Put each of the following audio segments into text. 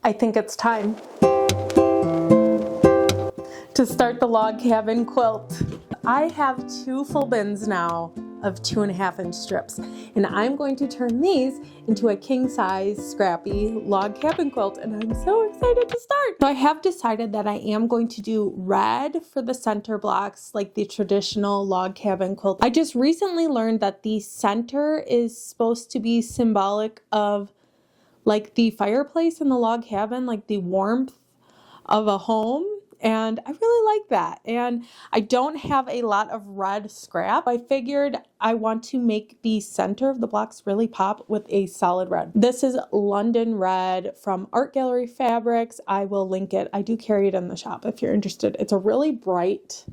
I think it's time to start the log cabin quilt. I have 2 full bins now of 2.5-inch strips, and I'm going to turn these into a king size Scrappy log cabin quilt, and I'm so excited to start. So I have decided that I am going to do red for the center blocks like the traditional log cabin quilt. I just recently learned that the center is supposed to be symbolic of like the fireplace in the log cabin, like the warmth of a home. And I really like that. And I don't have a lot of red scrap. I figured I want to make the center of the blocks really pop with a solid red. This is London Red from Art Gallery Fabrics. I will link it. I do carry it in the shop if you're interested. It's a really bright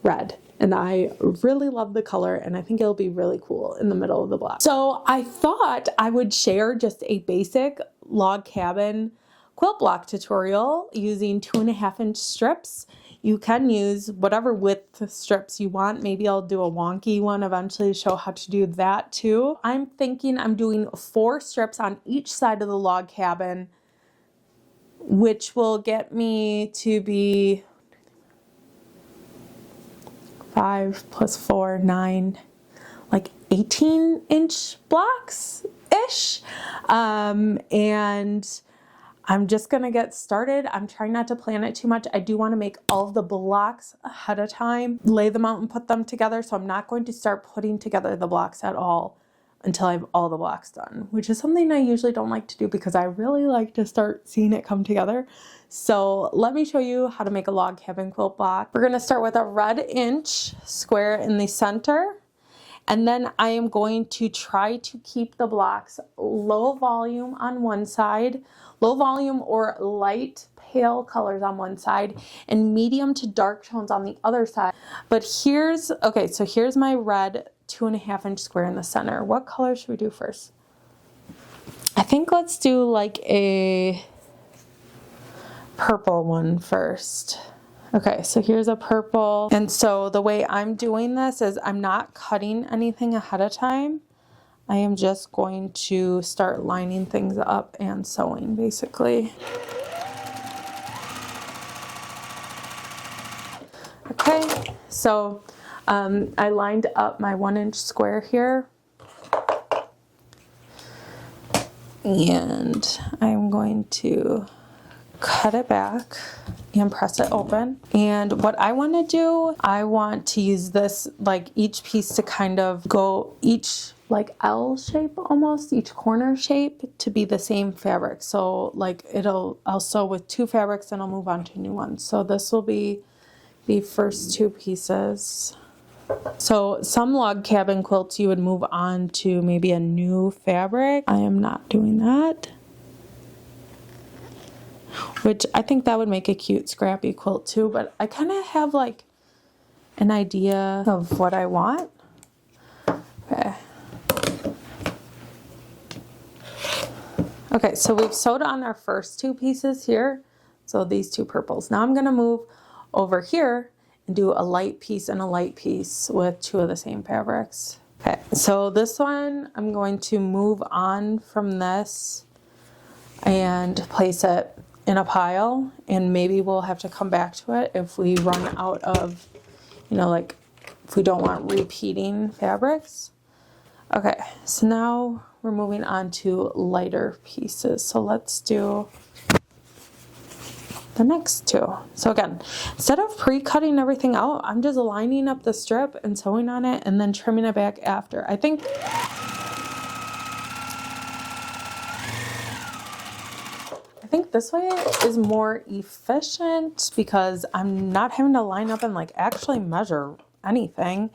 red, and I really love the color, and I think it'll be really cool in the middle of the block. So I thought I would share just a basic log cabin quilt block tutorial using 2.5-inch strips. You can use whatever width strips you want. Maybe I'll do a wonky one eventually to show how to do that too. I'm thinking I'm doing 4 strips on each side of the log cabin, which will get me to be 5 + 4, 9, like 18-inch blocks-ish. And I'm just gonna get started. I'm trying not to plan it too much. I do wanna make all of the blocks ahead of time, lay them out and put them together. So I'm not going to start putting together the blocks at all until I have all the blocks done, which is something I usually don't like to do because I really like to start seeing it come together. So let me show you how to make a log cabin quilt block. We're gonna start with a red inch square in the center. And then I am going to try to keep the blocks low volume on one side, low volume or light pale colors on one side, and medium to dark tones on the other side. But here's my red 2.5-inch square in the center. What color should we do first? I think let's do like a purple one first. Okay, so here's a purple. And so the way I'm doing this is I'm not cutting anything ahead of time. I am just going to start lining things up and sewing basically. Okay, so I lined up my 1-inch square here. And I'm going to cut it back and press it open. And what I want to do, I want to use this, like each piece to kind of go each like L shape almost, each corner shape to be the same fabric. So like I'll sew with 2 fabrics and I'll move on to new ones. So this will be the first 2 pieces. So some log cabin quilts you would move on to maybe a new fabric. I am not doing that. Which I think that would make a cute Scrappy quilt too, but I kind of have like an idea of what I want. Okay. Okay, so we've sewed on our first 2 pieces here. So these 2 purples. Now I'm gonna move over here and do a light piece and a light piece with 2 of the same fabrics. Okay, so this one, I'm going to move on from this and place it in a pile, and maybe we'll have to come back to it if we run out of, like if we don't want repeating fabrics. Okay, so now we're moving on to lighter pieces. So let's do the next 2. So again, instead of pre-cutting everything out, I'm just lining up the strip and sewing on it and then trimming it back after. I think this way is more efficient because I'm not having to line up and like actually measure anything.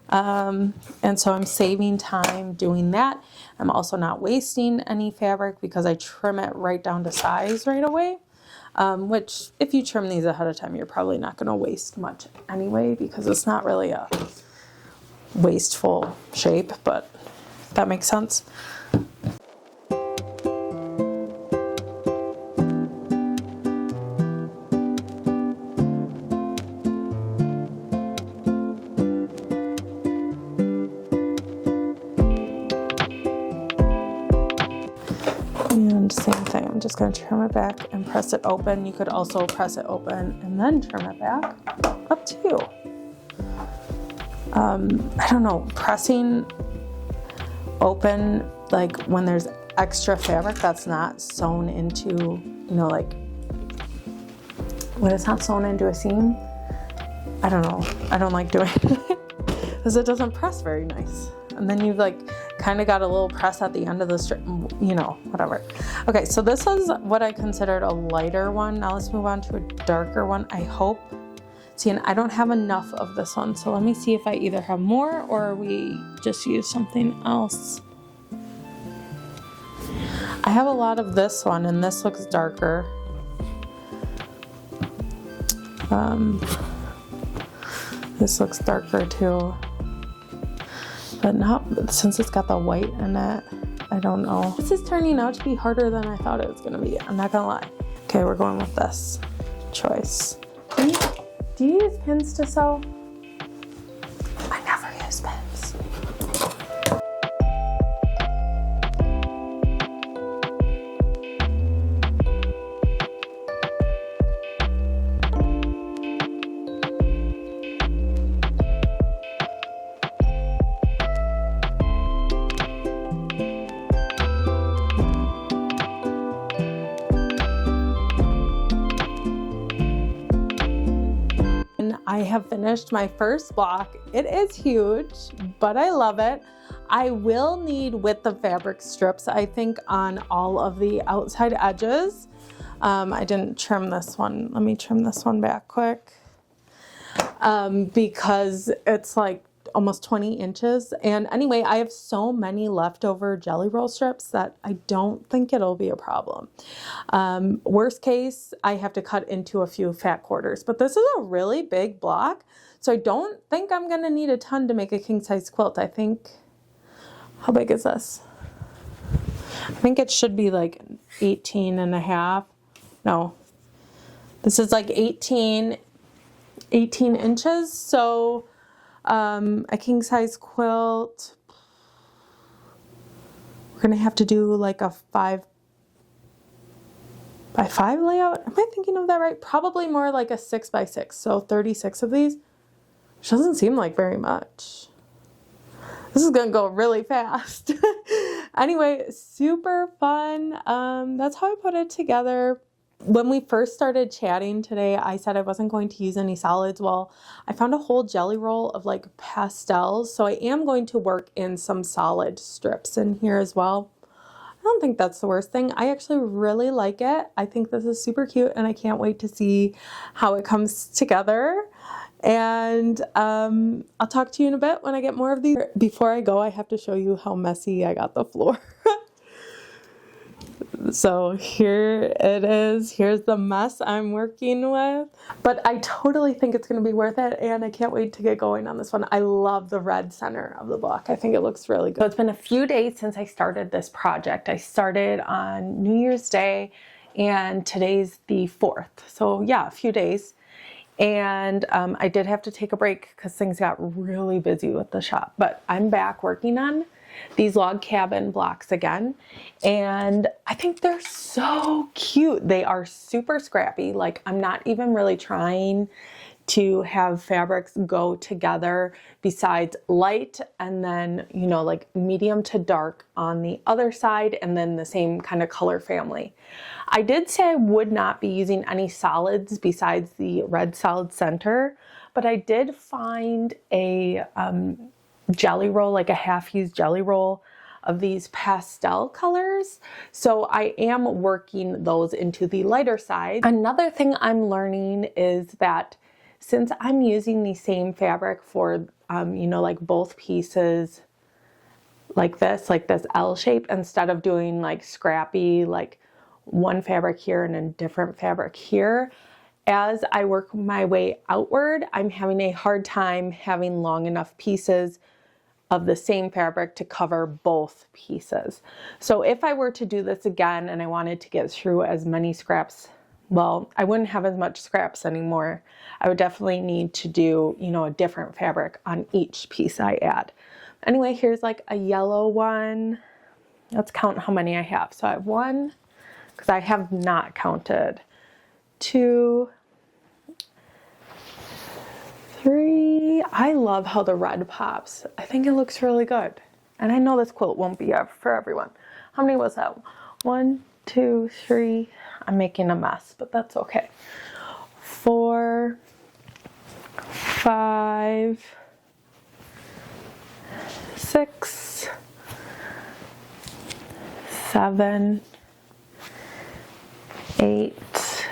And so I'm saving time doing that. I'm also not wasting any fabric because I trim it right down to size right away. Which if you trim these ahead of time, you're probably not going to waste much anyway because it's not really a wasteful shape, but that makes sense. And same thing, I'm just gonna trim it back and press it open. You could also press it open and then trim it back, up to you. I don't know, pressing open, like when there's extra fabric that's not sewn into, you know, like when it's not sewn into a seam, I don't know, I don't like doing it because it doesn't press very nice. And then you've like kind of got a little press at the end of the strip, you know, whatever. Okay, so this is what I considered a lighter one. Now let's move on to a darker one, I hope. See, and I don't have enough of this one, so let me see if I either have more or we just use something else. I have a lot of this one, and this looks darker. This looks darker too. But not, since it's got the white in it, I don't know. This is turning out to be harder than I thought it was gonna be, I'm not gonna lie. Okay, we're going with this choice. Do you use pins to sew? I never use pins. I have finished my first block. It is huge, but I love it. I will need width of fabric strips, I think, on all of the outside edges. I didn't trim this one. Let me trim this one back quick. Because it's like almost 20 inches. And anyway, I have so many leftover jelly roll strips that I don't think it'll be a problem. Worst case, I have to cut into a few fat quarters, but this is a really big block. So I don't think I'm gonna need a ton to make a king size quilt. I think, how big is this? I think it should be like 18 and a half. No, this is like 18 inches. So a king size quilt, we're gonna have to do like a 5 by 5 layout. Am I thinking of that right? Probably more like a 6 by 6. So 36 of these, which doesn't seem like very much. This is gonna go really fast. Anyway, super fun. That's how I put it together. When we first started chatting today, I said I wasn't going to use any solids. Well, I found a whole jelly roll of like pastels, so I am going to work in some solid strips in here as well. I don't think that's the worst thing. I actually really like it. I think this is super cute, and I can't wait to see how it comes together. And I'll talk to you in a bit when I get more of these. Before I go, I have to show you how messy I got the floor. So here it is. Here's the mess I'm working with. But I totally think it's going to be worth it, and I can't wait to get going on this one. I love the red center of the block. I think it looks really good. So it's been a few days since I started this project. I started on New Year's Day, and today's the 4th. So yeah, a few days. And I did have to take a break because things got really busy with the shop. But I'm back working on these log cabin blocks again, and I think they're so cute. They are super scrappy. Like, I'm not even really trying to have fabrics go together besides light and then, you know, like medium to dark on the other side, and then the same kind of color family. I did say I would not be using any solids besides the red solid center, but I did find a jelly roll, like a half-used jelly roll of these pastel colors. So I am working those into the lighter side. Another thing I'm learning is that since I'm using the same fabric for, you know, like both pieces like this L shape, instead of doing like scrappy, like one fabric here and a different fabric here, as I work my way outward, I'm having a hard time having long enough pieces of the same fabric to cover both pieces. So if I were to do this again and I wanted to get through as many scraps, well, I wouldn't have as much scraps anymore. I would definitely need to do, you know, a different fabric on each piece I add. Anyway, here's like a yellow one. Let's count how many I have. So I have 1, because I have not counted. 2, 3. I love how the red pops. I think it looks really good. And I know this quilt won't be for everyone. How many was that? 1, 2, 3. I'm making a mess, but that's okay. 4, 5, 6, 7, 8,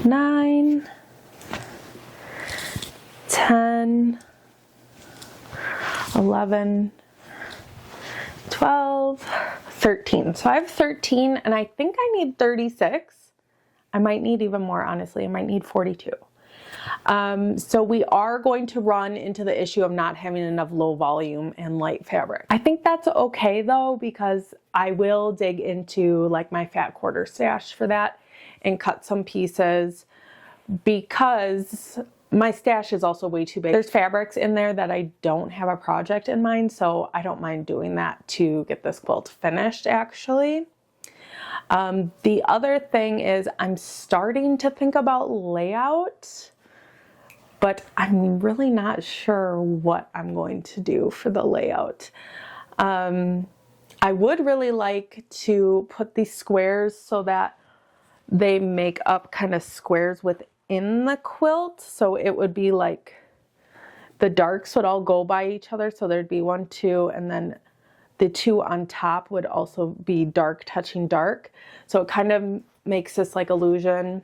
9, 10, 11, 12, 13. So I have 13 and I think I need 36. I might need even more, honestly. I might need 42. So we are going to run into the issue of not having enough low volume and light fabric. I think that's okay though, because I will dig into like my fat quarter stash for that and cut some pieces, because my stash is also way too big. There's fabrics in there that I don't have a project in mind, so I don't mind doing that to get this quilt finished actually. The other thing is I'm starting to think about layout, but I'm really not sure what I'm going to do for the layout. I would really like to put these squares so that they make up kind of squares within the quilt. So it would be like the darks would all go by each other. So there'd be 1, 2, and then the 2 on top would also be dark touching dark. So it kind of makes this like illusion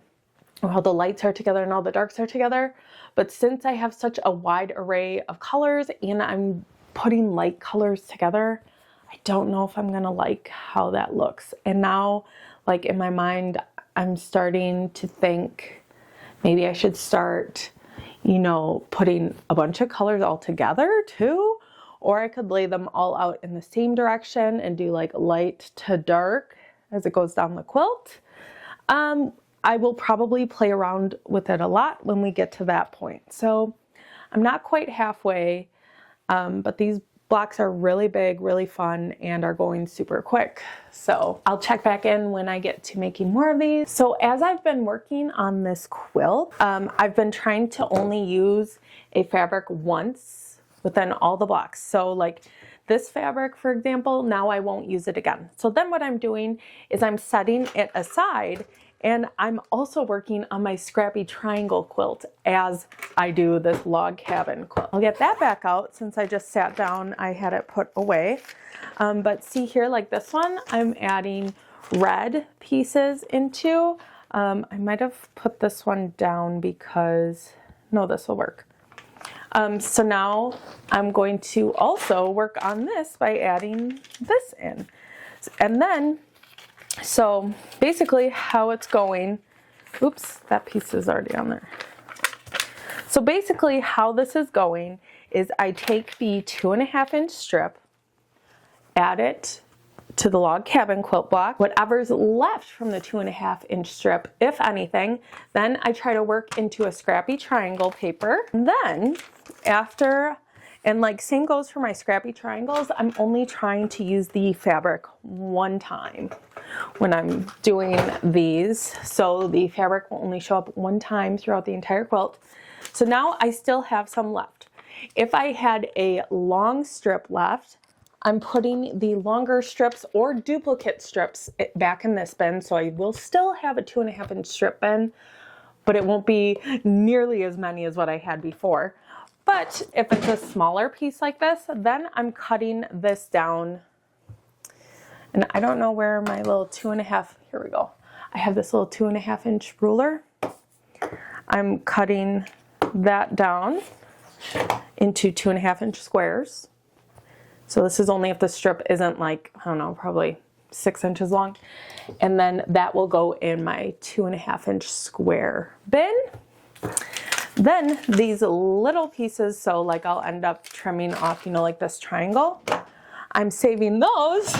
of how the lights are together and all the darks are together. But since I have such a wide array of colors and I'm putting light colors together, I don't know if I'm gonna like how that looks. And now, like in my mind, I'm starting to think maybe I should start, you know, putting a bunch of colors all together too. Or I could lay them all out in the same direction and do like light to dark as it goes down the quilt. I will probably play around with it a lot when we get to that point. So I'm not quite halfway, but these blocks are really big, really fun, and are going super quick. So I'll check back in when I get to making more of these. So as I've been working on this quilt, I've been trying to only use a fabric once within all the blocks. So like this fabric, for example, now I won't use it again. So then what I'm doing is I'm setting it aside, and I'm also working on my Scrappy triangle quilt as I do this log cabin quilt. I'll get that back out since I just sat down, I had it put away. But see here, like this one, I'm adding red pieces into. I might have put this one down because, no, this will work. So now I'm going to also work on this by adding this in. And then, so basically how it's going, oops, that piece is already on there. So basically how this is going is I take the 2.5-inch strip, add it to the log cabin quilt block, whatever's left from the 2.5-inch strip, if anything, then I try to work into a Scrappy triangle paper. And then after, and like same goes for my Scrappy triangles, I'm only trying to use the fabric one time when I'm doing these. So the fabric will only show up one time throughout the entire quilt. So now I still have some left. If I had a long strip left, I'm putting the longer strips or duplicate strips back in this bin. So I will still have a 2.5-inch strip bin, but it won't be nearly as many as what I had before. But if it's a smaller piece like this, then I'm cutting this down. And I don't know where my little 2.5, here we go. I have this little 2.5-inch ruler. I'm cutting that down into 2.5-inch squares. So this is only if the strip isn't like, I don't know, probably 6 inches long. And then that will go in my 2.5-inch square bin. Then these little pieces, so like I'll end up trimming off, you know, like this triangle. I'm saving those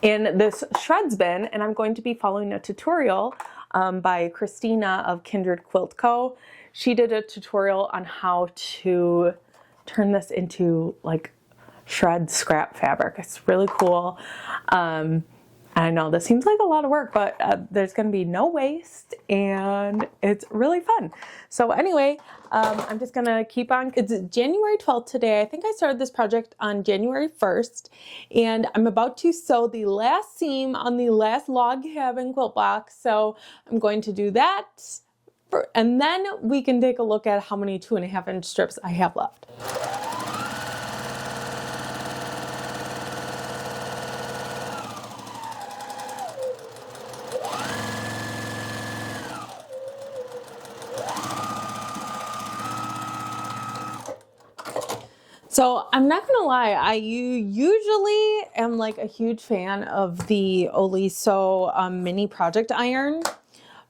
in this shreds bin, and I'm going to be following a tutorial by Christina of Kindred Quilt Co. She did a tutorial on how to turn this into like shred scrap fabric. It's really cool. I know this seems like a lot of work, but there's going to be no waste and it's really fun. So anyway, I'm just going to keep on. It's January 12th today. I think I started this project on January 1st and I'm about to sew the last seam on the last log cabin quilt box. So I'm going to do that and then we can take a look at how many 2.5-inch strips I have left. So I'm not gonna lie, I usually am like a huge fan of the Oliso mini project iron,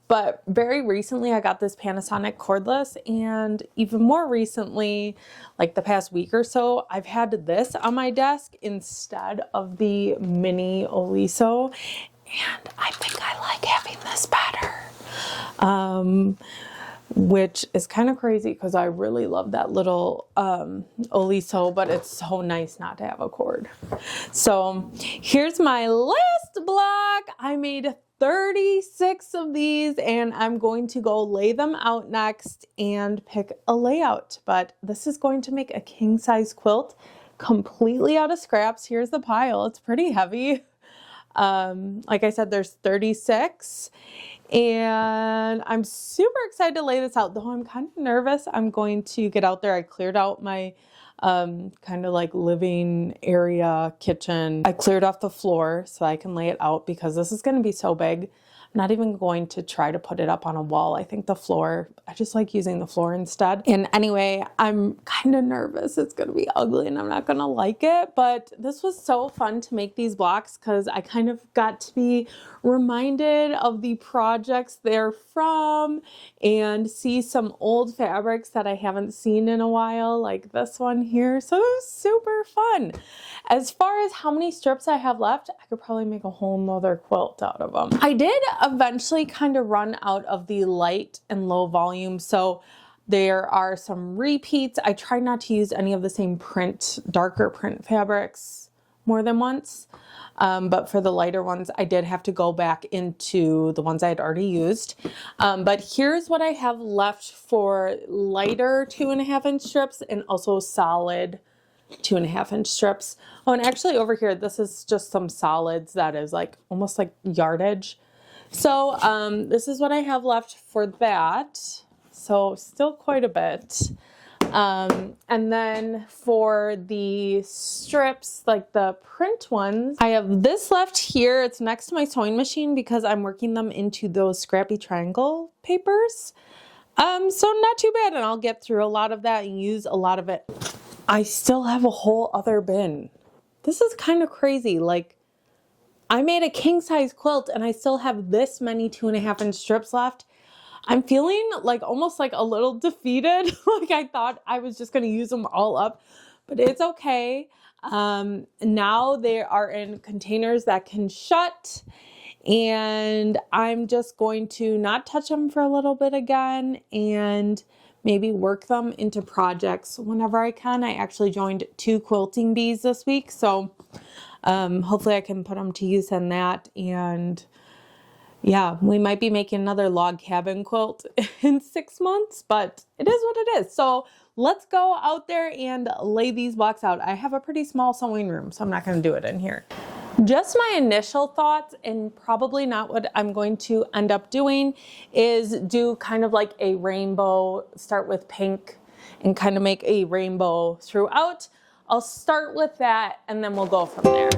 but very recently I got this Panasonic cordless, and even more recently, like the past week or so, I've had this on my desk instead of the mini Oliso, and I think I like having this better. Which is kind of crazy because I really love that little Oliso, but it's so nice not to have a cord. So here's my last block. I made 36 of these and I'm going to go lay them out next and pick a layout. But this is going to make a king size quilt completely out of scraps. Here's the pile. It's pretty heavy. Like I said, there's 36. And I'm super excited to lay this out, though I'm kind of nervous. I'm going to get out there. I cleared out my kind of like living area, kitchen. I cleared off the floor so I can lay it out because this is going to be so big. I'm not even going to try to put it up on a wall. I think the floor, I just like using the floor instead. And anyway, I'm kind of nervous. It's going to be ugly and I'm not going to like it. But this was so fun to make these blocks because I kind of got to be reminded of the projects they're from and see some old fabrics that I haven't seen in a while, like this one here. So it was super fun. As far as how many strips I have left, I could probably make a whole nother quilt out of them. I did eventually kind of run out of the light and low volume, so there are some repeats. I tried not to use any of the same print, darker print fabrics more than once. But for the lighter ones, I did have to go back into the ones I had already used. But here's what I have left for lighter 2.5-inch strips and also solid 2.5-inch strips. Oh, and actually over here, this is just some solids that is like almost like yardage. So this is what I have left for that. So still quite a bit. And then for the strips, like the print ones, I have this left here. It's next to my sewing machine because I'm working them into those Scrappy triangle papers. So not too bad, and I'll get through a lot of that and use a lot of it. I still have a whole other bin. This is kind of crazy. Like, I made a king size quilt and I still have this many 2.5-inch strips left. I'm feeling like almost like a little defeated. Like I thought I was just going to use them all up, but it's okay. Now they are in containers that can shut, and I'm just going to not touch them for a little bit again and maybe work them into projects whenever I can. I actually joined 2 quilting bees this week, so hopefully I can put them to use in that. And yeah, we might be making another log cabin quilt in 6 months, but it is what it is. So let's go out there and lay these blocks out. I have a pretty small sewing room, so I'm not going to do it in here. Just my initial thoughts, and probably not what I'm going to end up doing, is do kind of like a rainbow, start with pink and kind of make a rainbow throughout. I'll start with that and then we'll go from there.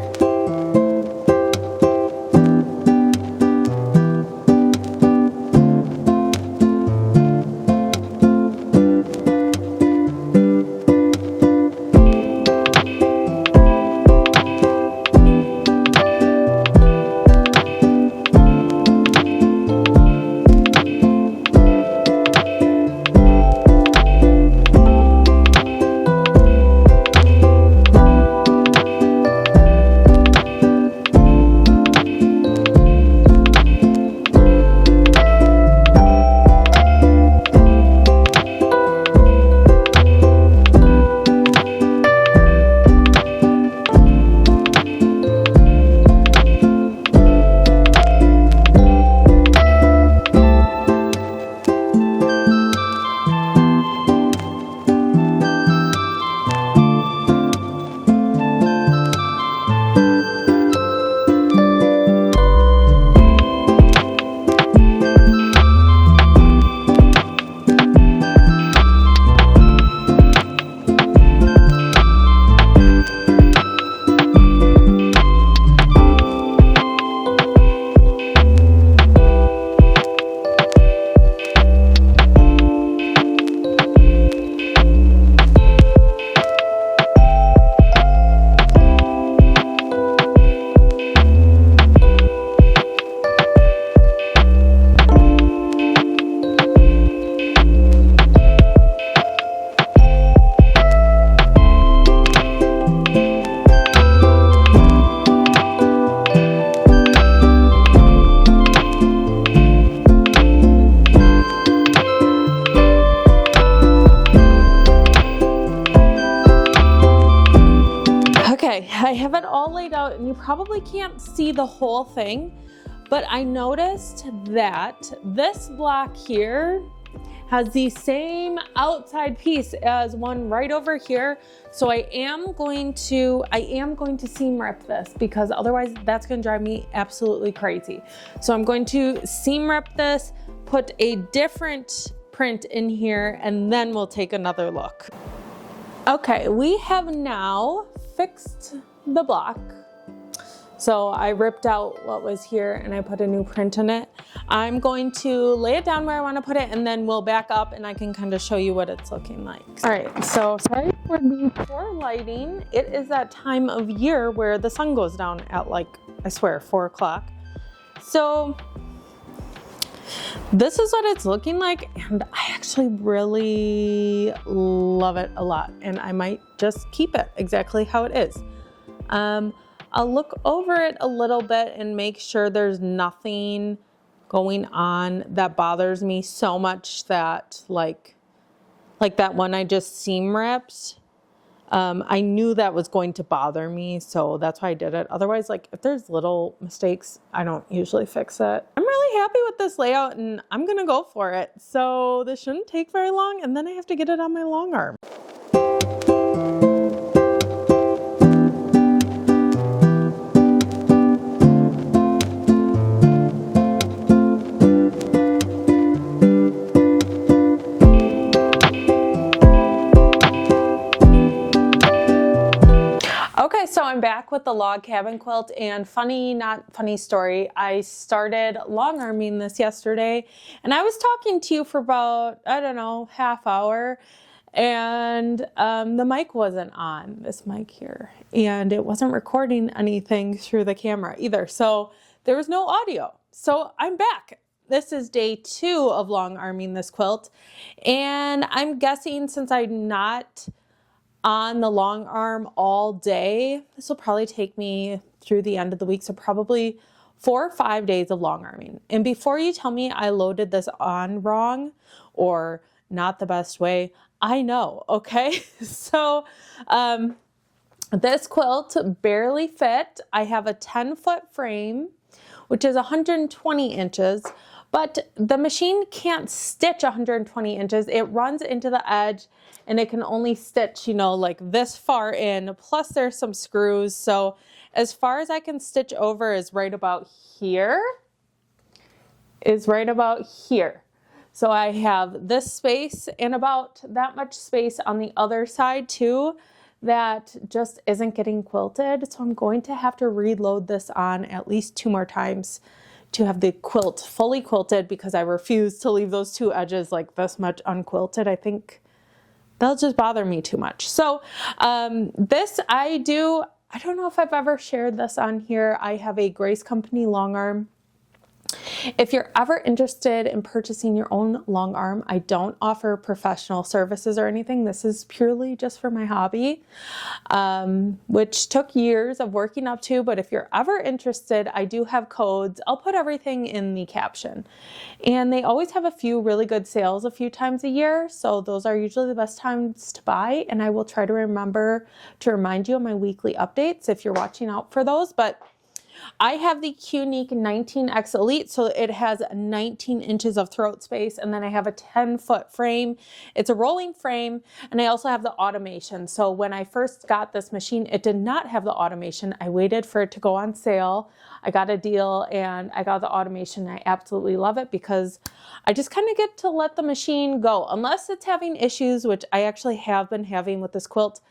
layout, and you probably can't see the whole thing, but I noticed that this block here has the same outside piece as one right over here. So I am going to seam rip this, because otherwise that's gonna drive me absolutely crazy. So I'm going to seam rip this, put a different print in here, and then we'll take another look. Okay, we have now fixed the block. So I ripped out what was here and I put a new print in it. I'm going to lay it down where I want to put it, and then we'll back up and I can kind of show you what it's looking like. All right, so sorry for the poor lighting. It is that time of year where the sun goes down at, like, I swear, 4 o'clock. So this is what it's looking like, and I actually really love it a lot, and I might just keep it exactly how it is. I'll look over it a little bit and make sure there's nothing going on that bothers me so much that, like that one I just seam ripped. I knew that was going to bother me, so that's why I did it. Otherwise, like, if there's little mistakes, I don't usually fix it. I'm really happy with this layout, and I'm gonna go for it. So this shouldn't take very long, and then I have to get it on my long arm. Okay, so I'm back with the log cabin quilt, and funny, not funny story, I started long arming this yesterday, and I was talking to you for about, I don't know, half hour, and the mic wasn't on, this mic here, and it wasn't recording anything through the camera either, so there was no audio. So I'm back. This is day 2 of long arming this quilt, and I'm guessing since I'm not on the long arm all day, this will probably take me through the end of the week, so probably 4 or 5 days of long arming. And before you tell me I loaded this on wrong or not the best way, I know, okay? So this quilt barely fit. I have a 10-foot frame, which is 120 inches, but the machine can't stitch 120 inches. It runs into the edge, and it can only stitch, you know, like this far in, plus there's some screws. So as far as I can stitch over is right about here, So I have this space and about that much space on the other side too that just isn't getting quilted. So I'm going to have to reload this on at least 2 more times to have the quilt fully quilted, because I refuse to leave those 2 edges like this much unquilted. I think they'll just bother me too much. So this I don't know if I've ever shared this on here. I have a Grace Company long arm. If you're ever interested in purchasing your own long arm, I don't offer professional services or anything. This is purely just for my hobby, which took years of working up to. But if you're ever interested, I do have codes. I'll put everything in the caption. And they always have a few really good sales a few times a year. So those are usually the best times to buy. And I will try to remember to remind you of my weekly updates if you're watching out for those. But I have the Qnique 19X Elite, so it has 19 inches of throat space, and then I have a 10-foot frame. It's a rolling frame, and I also have the automation. So when I first got this machine, it did not have the automation. I waited for it to go on sale. I got a deal, and I got the automation. I absolutely love it because I just kind of get to let the machine go, unless it's having issues, which I actually have been having with this quilt.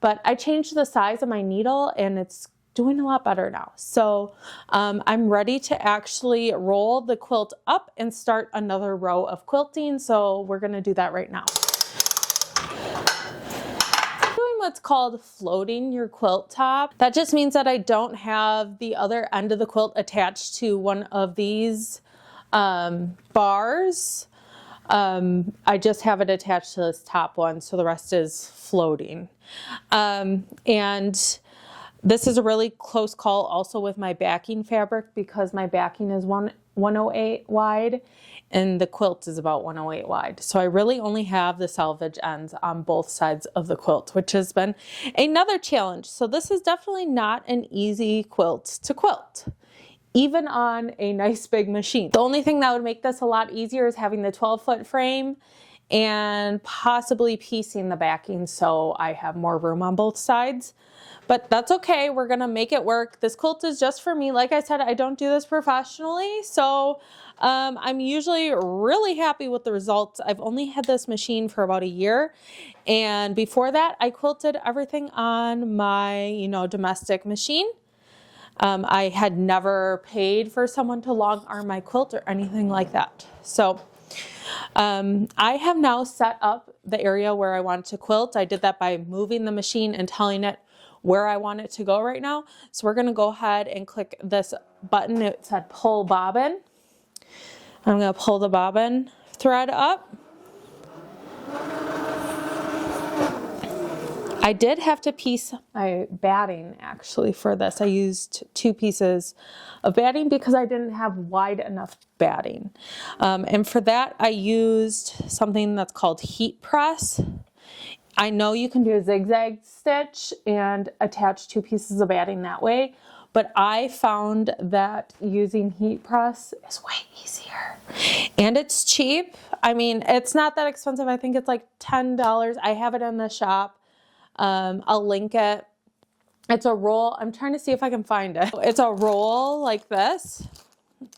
But I changed the size of my needle, and it's doing a lot better now. So I'm ready to actually roll the quilt up and start another row of quilting. So we're gonna do that right now. Doing what's called floating your quilt top. That just means that I don't have the other end of the quilt attached to one of these bars. I just have it attached to this top one, so the rest is floating. This is a really close call also with my backing fabric because my backing is 108 wide and the quilt is about 108 wide. So I really only have the salvage ends on both sides of the quilt, which has been another challenge. So this is definitely not an easy quilt to quilt, even on a nice big machine. The only thing that would make this a lot easier is having the 12-foot frame and possibly piecing the backing so I have more room on both sides. But that's okay, we're gonna make it work. This quilt is just for me. Like I said, I don't do this professionally, so I'm usually really happy with the results. I've only had this machine for about a year, and before that, I quilted everything on my, domestic machine. I had never paid for someone to long arm my quilt or anything like that. So I have now set up the area where I want to quilt. I did that by moving the machine and telling it where I want it to go right now. So we're gonna go ahead and click this button. It said pull bobbin. I'm gonna pull the bobbin thread up. I did have to piece my batting actually for this. I used 2 pieces of batting because I didn't have wide enough batting. And for that I used something that's called heat press. I know you can do a zigzag stitch and attach 2 pieces of batting that way, but I found that using heat press is way easier. And it's cheap. I mean, it's not that expensive. I think it's like $10. I have it in the shop. I'll link it. It's a roll. I'm trying to see if I can find it. It's a roll like this.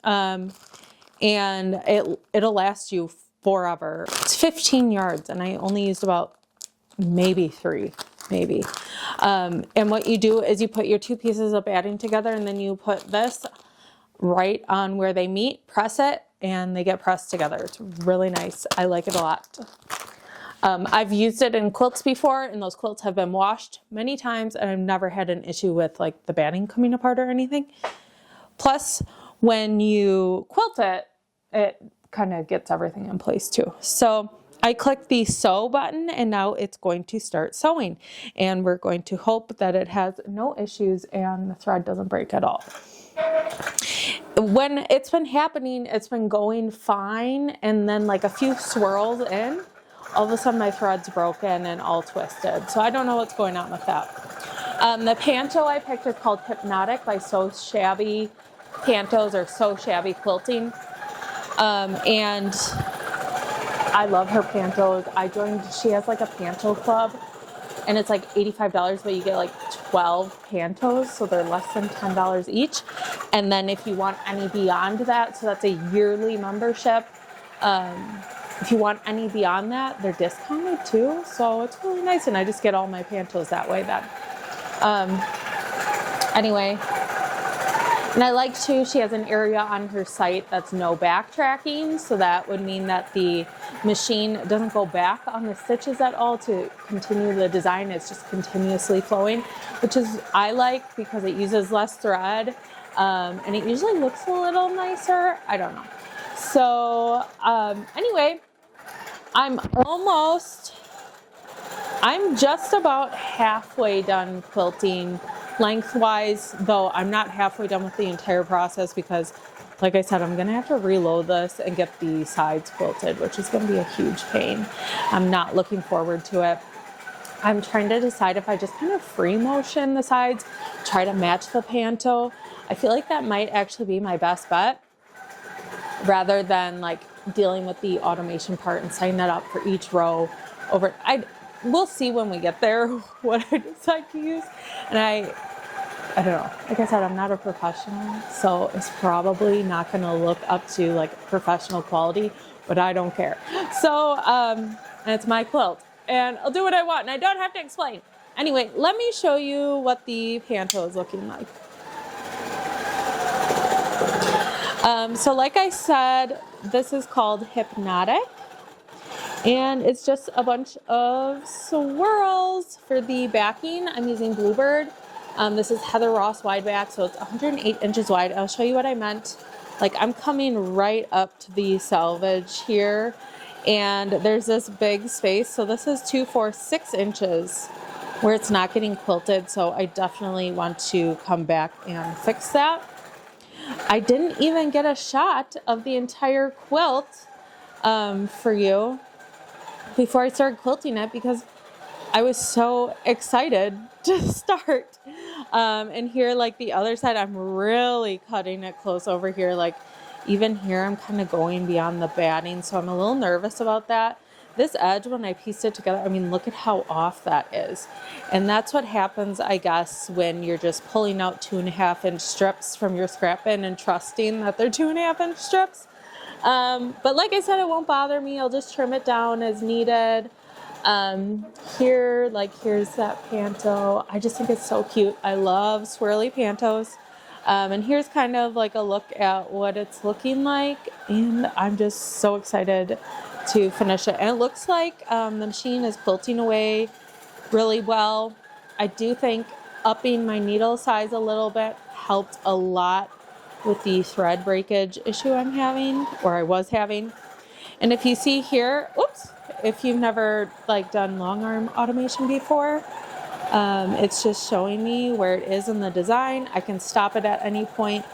And it'll last you forever. It's 15 yards and I only used about maybe 3, maybe. And what you do is you put your 2 pieces of batting together and then you put this right on where they meet, press it, and they get pressed together. It's really nice. I like it a lot. I've used it in quilts before and those quilts have been washed many times and I've never had an issue with like the batting coming apart or anything. Plus, when you quilt it, it kind of gets everything in place too. So I clicked the sew button and now it's going to start sewing. And we're going to hope that it has no issues and the thread doesn't break at all. When it's been happening, it's been going fine. And then like a few swirls in, all of a sudden my thread's broken and all twisted. So I don't know what's going on with that. The panto I picked is called Hypnotic by So Shabby Pantos or So Shabby Quilting. And I love her pantos. She has like a panto club and it's like $85, but you get like 12 pantos. So they're less than $10 each. And then if you want any beyond that, so that's a yearly membership. If you want any beyond that, they're discounted too. So it's really nice. And I just get all my pantos that way then. Anyway. And I like too, she has an area on her site that's no backtracking. So that would mean that the machine doesn't go back on the stitches at all to continue the design. It's just continuously flowing, which is I like because it uses less thread. And it usually looks a little nicer. I don't know. So anyway, I'm just about halfway done quilting. Lengthwise, though I'm not halfway done with the entire process because, like I said, I'm going to have to reload this and get the sides quilted, which is going to be a huge pain. I'm not looking forward to it. I'm trying to decide if I just kind of free motion the sides, try to match the panto. I feel like that might actually be my best bet rather than like dealing with the automation part and setting that up for each row over. We'll see when we get there what I decide to use. And I don't know. Like I said, I'm not a professional, so it's probably not going to look up to like professional quality, but I don't care. So, and it's my quilt and I'll do what I want and I don't have to explain. Anyway, let me show you what the panto is looking like. So like I said, this is called Hypnotic. And it's just a bunch of swirls for the backing. I'm using Bluebird. This is Heather Ross wide back, so it's 108 inches wide. I'll show you what I meant. Like I'm coming right up to the selvage here, and there's this big space. So this is 2, 4, 6 inches where it's not getting quilted, so I definitely want to come back and fix that. I didn't even get a shot of the entire quilt for you before I started quilting it because I was so excited to start. And here, like the other side, I'm really cutting it close over here. Like even here, I'm kind of going beyond the batting, so I'm a little nervous about that. This edge, when I pieced it together, I mean, look at how off that is. And that's what happens, I guess, when you're just pulling out 2.5-inch strips from your scrap bin and trusting that they're 2.5-inch strips. But like I said, it won't bother me. I'll just trim it down as needed. Here, like here's that panto. I just think it's so cute. I love swirly pantos. And here's kind of like a look at what it's looking like. And I'm just so excited to finish it. And it looks like the machine is quilting away really well. I do think upping my needle size a little bit helped a lot with the thread breakage issue I'm having, or I was having. And if you see here, oops, if you've never like done long arm automation before, it's just showing me where it is in the design. I can stop it at any point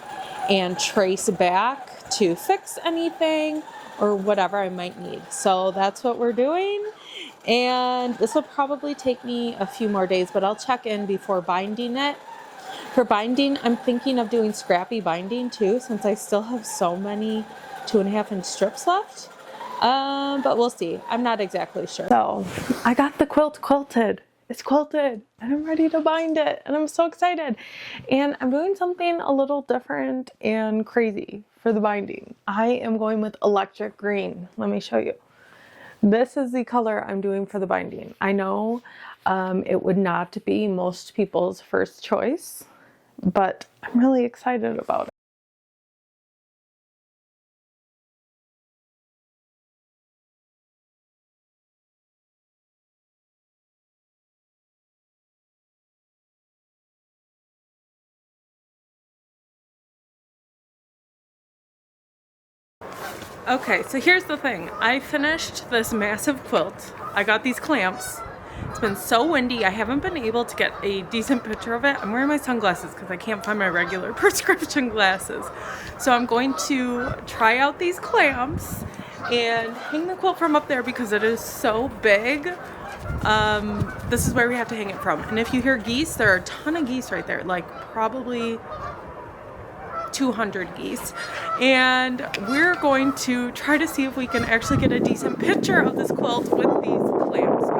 and trace back to fix anything or whatever I might need. So that's what we're doing. And this will probably take me a few more days, but I'll check in before binding it. For binding, I'm thinking of doing Scrappy binding too, since I still have so many 2.5-inch strips left. But we'll see. I'm not exactly sure. So I got the quilt quilted. It's quilted and I'm ready to bind it and I'm so excited. And I'm doing something a little different and crazy for the binding. I am going with electric green. Let me show you. This is the color I'm doing for the binding. I know it would not be most people's first choice, but I'm really excited about it. Okay, so here's the thing. I finished this massive quilt. I got these clamps. It's been so windy, I haven't been able to get a decent picture of it. I'm wearing my sunglasses because I can't find my regular prescription glasses. So I'm going to try out these clamps and hang the quilt from up there because it is so big. This is where we have to hang it from. And if you hear geese, there are a ton of geese right there, like probably 200 geese, and we're going to try to see if we can actually get a decent picture of this quilt with these clamps.